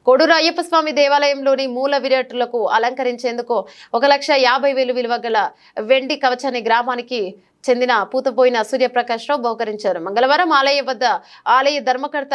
కోడూరు అయ్యప్ప స్వామి దేవాలయంలోని మూల విరాట్టులకు అలంకరించేందుకు 1,50,000 విలువ గల వెండి కవచాన్ని గ్రామానికి చెందిన పూతపోయిన సూర్యప్రకాష్ రావు బహుకరించారు. మంగళవారం ఆలయ వద్ద ఆలయ ధర్మకర్త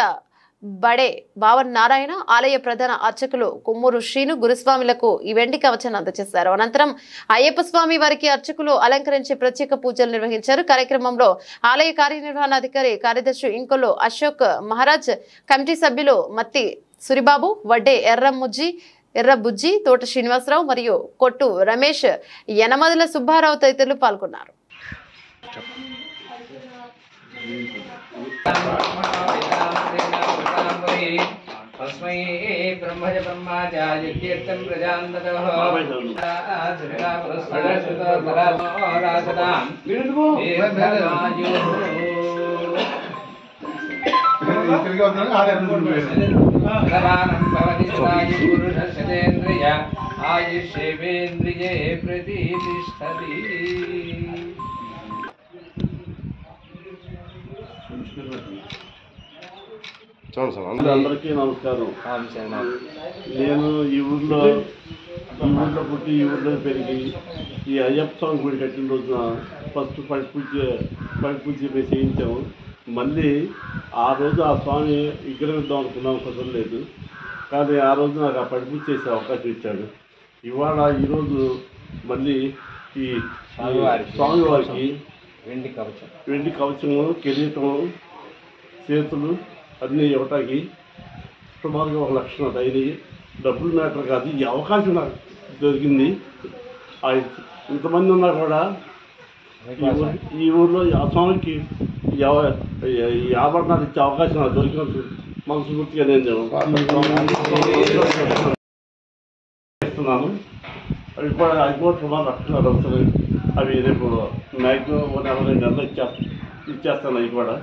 బడే భావన్ నారాయణ, ఆలయ ప్రధాన అర్చకులు కుమ్మూరు శ్రీను గురుస్వామిలకు ఈ వెండి కవచాన్ని అందజేశారు. అనంతరం అయ్యప్ప స్వామి వారికి అర్చకులు అలంకరించి ప్రత్యేక పూజలు నిర్వహించారు. కార్యక్రమంలో ఆలయ కార్యనిర్వహణాధికారి కార్యదర్శి ఇంకొల్లు అశోక్ మహారాజ్, కమిటీ సభ్యులు మత్తి సురిబాబు, వడ్డే ఎర్రబుజ్జి, తోట శ్రీనివాసరావు మరియు కొట్టు రమేష్, యనమదల సుబ్బారావు తదితరులు పాల్గొన్నారు. ఆయుష్యేంద్రియే ప్రతిష్టతి. అందరికీ నమస్కారం. నేను ఈ ఊళ్ళో పుట్టి ఈ ఊళ్ళో పెరిగి ఈ అయ్యప్ప స్వామి గుడి కట్టిన రోజున ఫస్ట్ పడి పూజ చేయించాము. మళ్ళీ ఆ రోజు ఆ స్వామి విగ్రహం ఇద్దాం అనుకున్నాం, కుదరలేదు. కానీ ఆ రోజు నాకు ఆ పడి పూజ చేసే అవకాశం ఇచ్చాడు. ఇవాళ ఈరోజు మళ్ళీ ఈ స్వామివారికి వెండి కవచము, కిరీటము, చేతులు అన్నీ ఇవ్వటానికి సుమారుగా 1,00,000 అయినాయి. డబ్బులు మ్యాటర్ కాదు, ఈ అవకాశం నాకు దొరికింది. ఇంతమంది ఉన్నా కూడా ఈ ఊళ్ళో ఆ స్వామికి ఈ ఆభరణాలు ఇచ్చే అవకాశం నాకు దొరికినట్టు మనస్ఫూర్తిగా నేను చేస్తున్నాను. అవి కూడా సుమారు 1,00,000 వస్తున్నాయి. అవి రేపు మ్యాక్సిమం 2 నెలలు ఇచ్చేస్తాను. అవి కూడా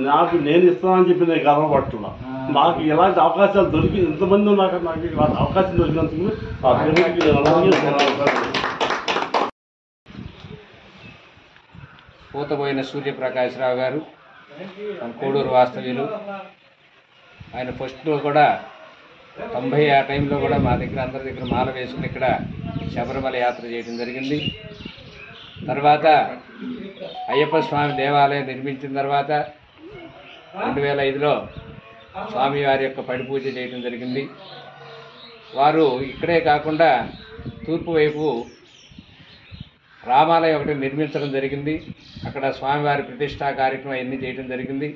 నాకు నేను ఇస్తానని చెప్పి నేను గర్వపడుతున్నా. నాకు ఎలాంటి అవకాశాలు దొరికి ఇంతమంది ఉన్నాక నాకు ఇలాంటి అవకాశం దొరికినందుకు పూతపోయిన సూర్యప్రకాష్ రావు గారు కోడూరు వాస్తవ్యులు. ఆయన ఫస్ట్లో కూడా 90 ఆ టైంలో కూడా మా దగ్గర అందరి దగ్గర మాల వేసుకుని ఇక్కడ శబరిమల యాత్ర చేయడం జరిగింది. తర్వాత అయ్యప్ప స్వామి దేవాలయం నిర్మించిన తర్వాత 2005లో స్వామివారి యొక్క పడి పూజ చేయడం జరిగింది. వారు ఇక్కడే కాకుండా తూర్పు వైపు రామాలయం ఒకటి నిర్మించడం జరిగింది. అక్కడ స్వామివారి ప్రతిష్టా కార్యక్రమం అన్నీ చేయడం జరిగింది.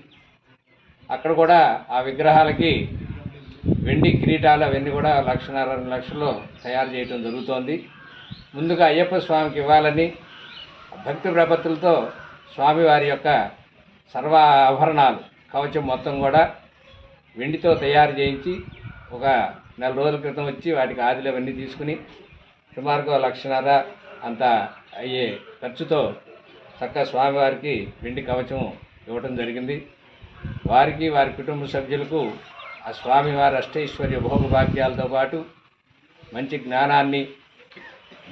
అక్కడ కూడా ఆ విగ్రహాలకి వెండి కిరీటాలు అవన్నీ కూడా 1,50,000 తయారు చేయడం జరుగుతోంది. ముందుగా అయ్యప్ప స్వామికి ఇవ్వాలని భక్తి ప్రపత్తులతో స్వామివారి యొక్క సర్వ ఆభరణాలు కవచం మొత్తం కూడా వెండితో తయారు చేయించి ఒక 4 రోజుల క్రితం వచ్చి వాటికి ఆదిలు అవన్నీ తీసుకుని సుమారుగా 1,00,000 అంత అయ్యే ఖర్చుతో చక్కగా స్వామివారికి వెండి కవచం ఇవ్వటం జరిగింది. వారికి వారి కుటుంబ సభ్యులకు ఆ స్వామివారి అష్టైశ్వర్య భోగభాగ్యాలతో పాటు మంచి జ్ఞానాన్ని,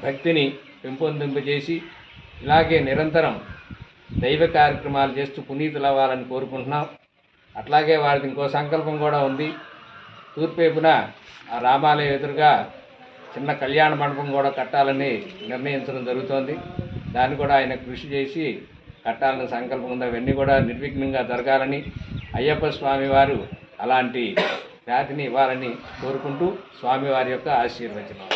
భక్తిని పెంపొందింపజేసి ఇలాగే నిరంతరం దైవ కార్యక్రమాలు చేస్తూ పునీతులు అవ్వాలని కోరుకుంటున్నాం. అట్లాగే వారిది ఇంకో సంకల్పం కూడా ఉంది. తూర్పు వైపున ఆ రామాలయం ఎదురుగా చిన్న కళ్యాణ మండపం కూడా కట్టాలని నిర్ణయించడం జరుగుతోంది. దాన్ని కూడా ఆయన కృషి చేసి కట్టాలని సంకల్పం ఉంది. అవన్నీ కూడా నిర్విఘ్నంగా జరగాలని, అయ్యప్ప స్వామి వారు అలాంటి ఖ్యాతిని ఇవ్వాలని కోరుకుంటూ స్వామివారి యొక్క ఆశీర్వచనం.